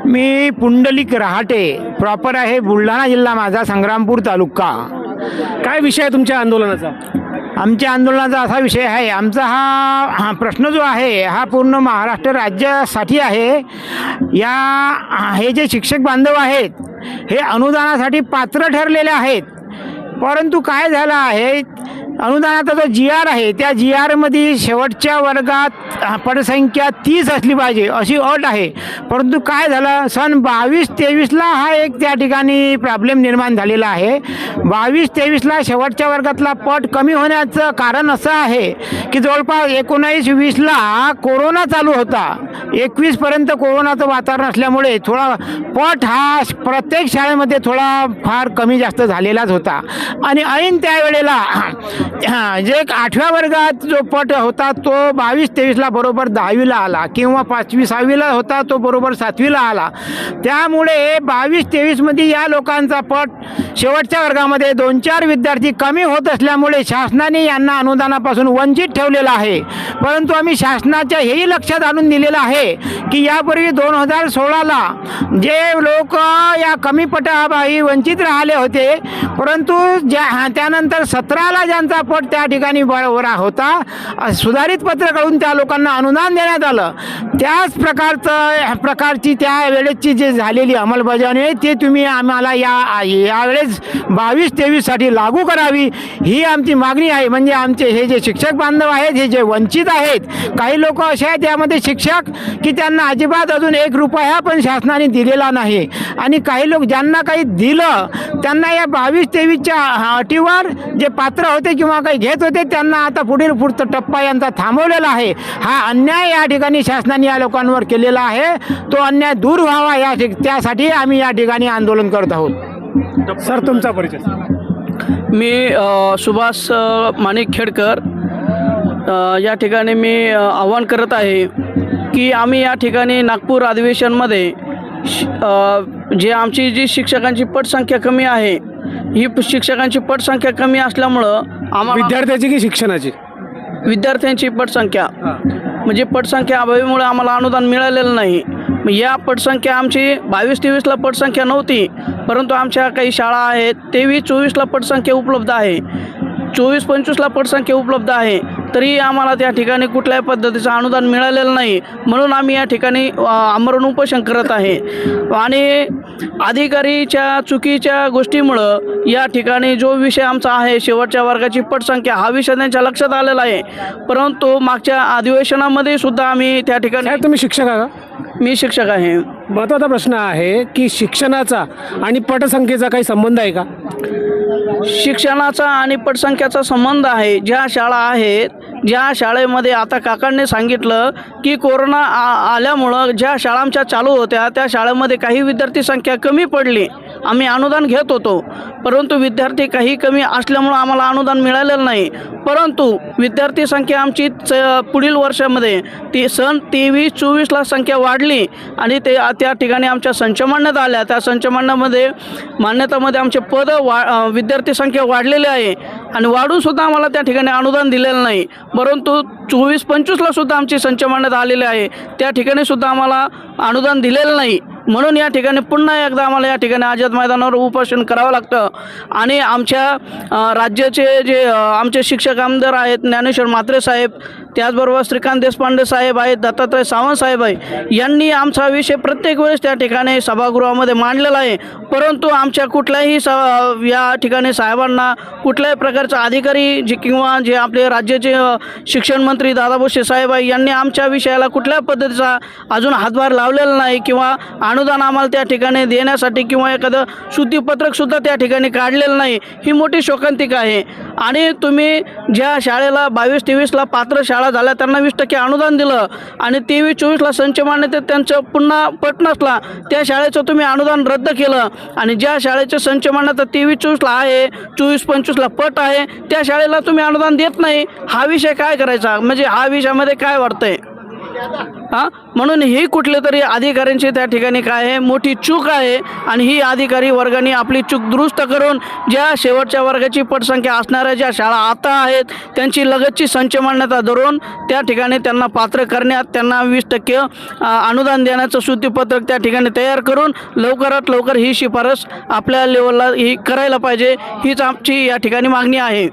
मी Pundalik Rahate, proper आहे बुलढाणा जिल्हा माझा, संग्रामपूर तालुका. काय विषय आहे तुमच्या आंदोलनाचा? आमच्या आंदोलनाचा असा विषय आहे, आमचा हा प्रश्न जो आहे हा पूर्ण महाराष्ट्र राज्यासाठी आहे. हे जे शिक्षक बांधव आहेत हे अनुदानासाठी पात्र ठरलेले आहेत, परंतु काय झालं आहे, अनुदानाचा जो GR आहे त्या GRमध्ये शेवटच्या वर्गात पटसंख्या 30 असली पाहिजे अशी अट आहे. परंतु काय झालं, सन 22-23ला हा एक त्या ठिकाणी प्रॉब्लेम निर्माण झालेला आहे. 22-23ला शेवटच्या वर्गातला पट कमी होण्याचं कारण असं आहे की जवळपास 19-20ला कोरोना चालू होता. 21पर्यंत कोरोनाचं वातावरण असल्यामुळे थोडा पट हा प्रत्येक शाळेमध्ये थोडा फार कमी जास्त झालेलाच होता. आणि ऐन त्यावेळेला जे 8व्या वर्गात जो पट होता तो 22-23ला बरोबर 10वीला आला, किंवा 5वी-6वीला होता तो बरोबर 7वीला आला. त्यामुळे 22-23मध्ये या लोकांचा पट शेवटच्या वर्गामध्ये 2-4 विद्यार्थी कमी होत असल्यामुळे शासनाने यांना अनुदानापासून वंचित ठेवलेलं आहे. परंतु आम्ही शासनाच्या हेही लक्षात आणून दिलेलं आहे की यापूर्वी 2016ला जे लोक या कमी पटाअभावी वंचित राहिले होते, परंतु त्यानंतर 17ला ज्यांचा पट त्या ठिकाणी बरोबर होता, सुधारित पत्र करून त्या लोकांना अनुदान देण्यात आलं. त्याच प्रकारची त्या वेळेची जी झालेली अंमलबजावणी आहे ते तुम्ही आम्हाला यावेळेस 22-23साठी लागू करावी, ही आमची मागणी आहे. म्हणजे आमचे हे जे शिक्षक बांधव आहेत हे जे वंचित आहेत, काही लोक असे आहेत त्यामध्ये शिक्षक की त्यांना अजिबात अजून 1 रुपया पण शासनाने दिलेला नाही, आणि काही लोक ज्यांना काही दिलं त्यांना या 22-23च्या अटीवर जे पात्र होते किंवा काही घेत होते त्यांना आता पुढचा टप्पा यांचा थांबवलेला आहे. हा अन्याय या ठिकाणी शासनाने या लोकांवर केलेला आहे, तो अन्याय दूर व्हावा त्यासाठी आम्ही या ठिकाणी आंदोलन करत आहोत. सर, तुमचा परिचय? मी सुभाष माणिक खेडकर. या ठिकाणी मी आव्हान करत आहे की आम्ही या ठिकाणी नागपूर अधिवेशनमध्ये जे आमची जी शिक्षकांची पटसंख्या कमी आहे, ही शिक्षकांची पटसंख्या कमी असल्यामुळं आम्हाला विद्यार्थ्याची की शिक्षणाची? विद्यार्थ्यांची पटसंख्या, म्हणजे पटसंख्या अभावीमुळे आम्हाला अनुदान मिळालेलं नाही. या पटसंख्या आमची 22-23ला पटसंख्या नव्हती, परंतु आमच्या काही शाळा आहेत 23-24ला पटसंख्या उपलब्ध आहे, 24-25ला पटसंख्या उपलब्ध आहे, तरी आम्हाला त्या ठिकाणी कुठल्याही पद्धतीचं अनुदान मिळालेलं नाही. म्हणून आम्ही या ठिकाणी आमरण उपोषण करत आहे. आणि अधिकारीच्या चुकीच्या गोष्टीमुळं या ठिकाणी जो विषय आमचा आहे शेवटच्या वर्गाची पटसंख्या, हा विषय त्यांच्या लक्षात आलेला आहे. परंतु मागच्या अधिवेशनामध्ये सुद्धा आम्ही त्या ठिकाणी. तुम्ही शिक्षक आहात? मी शिक्षक आहे. महत्त्वाचा प्रश्न आहे की शिक्षणाचा आणि पटसंख्येचा काही संबंध आहे का? शिक्षणाचा आणि पटसंख्याचा संबंध आहे. ज्या शाळा आहेत, ज्या शाळेमध्ये आता काकांनी सांगितलं की कोरोना आल्यामुळं ज्या शाळा आमच्या चालू होत्या त्या शाळेमध्ये काही विद्यार्थी संख्या कमी पडली, आम्ही अनुदान घेत होतो, परंतु विद्यार्थी काही कमी असल्यामुळं आम्हाला अनुदान मिळालेलं नाही. परंतु विद्यार्थी संख्या आमची पुढील वर्षामध्ये सन 23-24ला संख्या वाढली आणि त्या ठिकाणी आमच्या संच मांडण्यात आल्या. त्या संच मान्यतामध्ये आमचे विद्यार्थी संख्या वाढलेली आहे आणि वाढूनसुद्धा आम्हाला त्या ठिकाणी अनुदान दिलेलं नाही. परंतु 24-25ला सुद्धा आमची संच मांडण्यात आलेली आहे, त्या ठिकाणी सुद्धा आम्हाला अनुदान दिलेलं नाही. म्हणून या ठिकाणी पुन्हा एकदा आम्हाला या ठिकाणी आझाद मैदानावर उपोषण करावं लागतं. आणि आमच्या राज्याचे जे आमचे शिक्षक आमदार आहेत, ज्ञानेश्वर म्हात्रे साहेब, त्याचबरोबर श्रीकांत देशपांडे साहेब आहेत, दत्तात्रय सावंत साहेब आहे, यांनी आमचा विषय प्रत्येक वेळेस त्या ठिकाणी सभागृहामध्ये मांडलेला आहे. परंतु आमच्या कुठल्याही या ठिकाणी साहेबांना कुठल्याही प्रकारचा अधिकारी किंवा जे आपले राज्याचे शिक्षण मंत्री दादा भुसे साहेब आहे, यांनी आमच्या विषयाला कुठल्याही पद्धतीचा अजून हातभार लावलेला नाही किंवा अनुदान आम्हाला त्या ठिकाणी देण्यासाठी किंवा एखादं शुद्धीपत्रकसुद्धा त्या ठिकाणी काढलेलं नाही. ही मोठी शोकांतिका आहे. आणि तुम्ही ज्या शाळेला 22-23ला पात्र शाळा झाल्या त्यांना 20% अनुदान दिलं आणि 23-24ला संच मान्यतेत त्यांचं पुन्हा पट नसला, त्या शाळेचं तुम्ही अनुदान रद्द केलं. आणि ज्या शाळेचं संच मान्यता 23-24ला आहे, 24-25ला पट आहे, त्या शाळेला तुम्ही अनुदान देत नाही. हा विषय काय करायचा, म्हणजे हा विषयामध्ये काय वाटतंय? म्हणून ही कुठले तरी अधिकाऱ्यांची त्या ठिकाणी काय आहे मोठी चूक आहे आणि ही अधिकारी वर्गाने आपली चूक दुरुस्त करून ज्या शेवटच्या वर्गाची पटसंख्या असणाऱ्या ज्या शाळा आता आहेत त्यांची लगतची संच मान्यता धरून त्या ठिकाणी त्यांना पात्र करण्यात, त्यांना 20% अनुदान देण्याचं सूचीपत्रक त्या ठिकाणी तयार करून लवकरात लवकर ही शिफारस आपल्या लेवलला ही करायला पाहिजे, हीच आमची या ठिकाणी मागणी आहे.